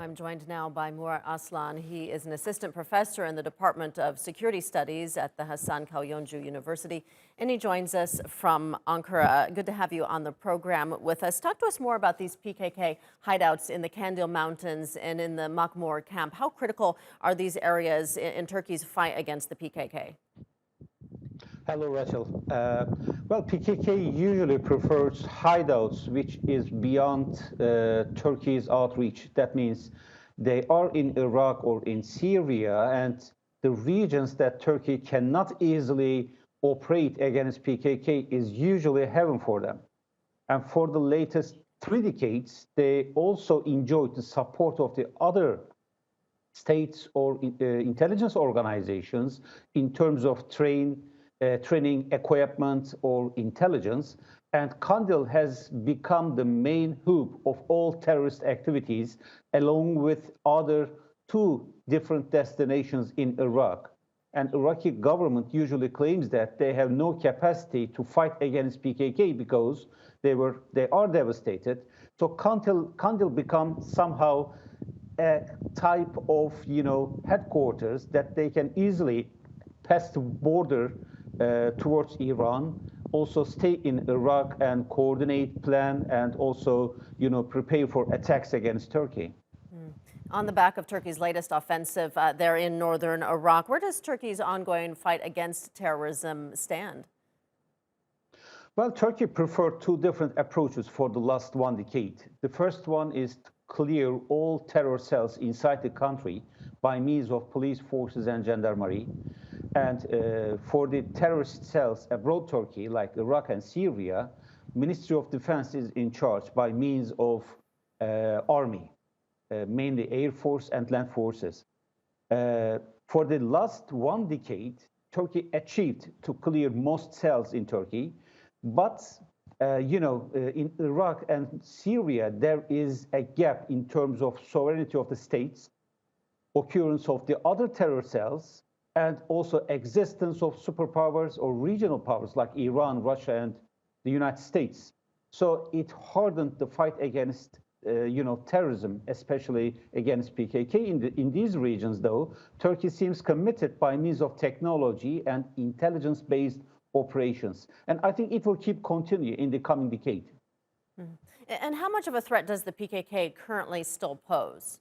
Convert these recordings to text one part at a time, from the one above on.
I'm joined now by Murat Aslan. He is an assistant professor in the Department of Security Studies at the Kalyoncu University, and he joins us from Ankara. Good to have you on the program with us. Talk to us more about these PKK hideouts in the Qandil Mountains and in the Makmur camp. How critical are these areas in Turkey's fight against the PKK? Hello, Rachel. Well, PKK usually prefers hideouts, which is beyond Turkey's outreach. That means they are in Iraq or in Syria, and the regions that Turkey cannot easily operate against PKK is usually heaven for them. And for the latest 3 decades, they also enjoyed the support of the other states or intelligence organizations in terms of training, equipment, or intelligence. And Qandil has become the main hub of all terrorist activities, along with other 2 different destinations in Iraq. And Iraqi government usually claims that they have no capacity to fight against PKK because they are devastated. So Qandil becomes somehow a type of headquarters that they can easily pass the border towards Iran, also stay in Iraq and coordinate, plan, and also prepare for attacks against Turkey. On the back of Turkey's latest offensive there in northern Iraq, where does Turkey's ongoing fight against terrorism stand? Well, Turkey preferred 2 different approaches for the last 1 decade. The first one is to clear all terror cells inside the country by means of police forces and gendarmerie. And for the terrorist cells abroad Turkey, like Iraq and Syria, Ministry of Defense is in charge by means of army, mainly Air Force and land forces. For the last 1 decade, Turkey achieved to clear most cells in Turkey. But, in Iraq and Syria, there is a gap in terms of sovereignty of the states, occurrence of the other terror cells, and also existence of superpowers or regional powers like Iran, Russia, and the United States. So it hardened the fight against terrorism, especially against PKK. In these regions, though, Turkey seems committed by means of technology and intelligence-based operations. And I think it will keep continuing in the coming decade. And how much of a threat does the PKK currently still pose?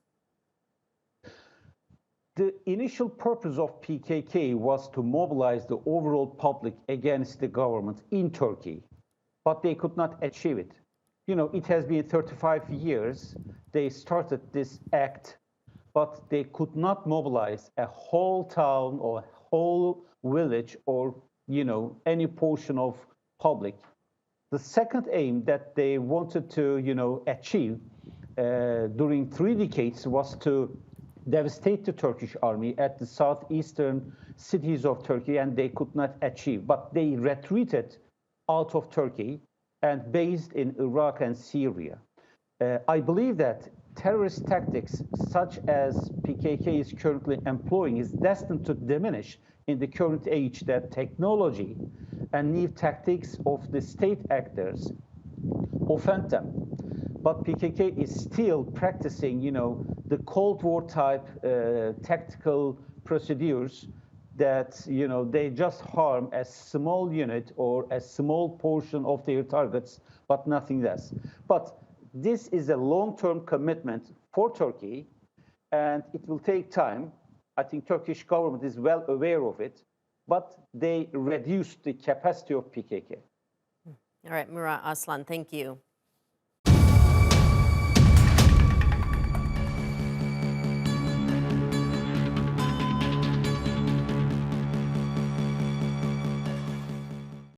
The initial purpose of PKK was to mobilize the overall public against the government in Turkey, but they could not achieve it. It has been 35 years. They started this act, but they could not mobilize a whole town or whole village or, any portion of public. The second aim that they wanted to, achieve during 3 decades was to devastate the Turkish army at the southeastern cities of Turkey, and they could not achieve. But they retreated out of Turkey and based in Iraq and Syria. I believe that terrorist tactics such as PKK is currently employing is destined to diminish in the current age, that technology and new tactics of the state actors offend them. But PKK is still practicing, the Cold War type tactical procedures that, they just harm a small unit or a small portion of their targets, but nothing less. But this is a long-term commitment for Turkey, and it will take time. I think Turkish government is well aware of it, but they reduced the capacity of PKK. All right, Murat Aslan, thank you.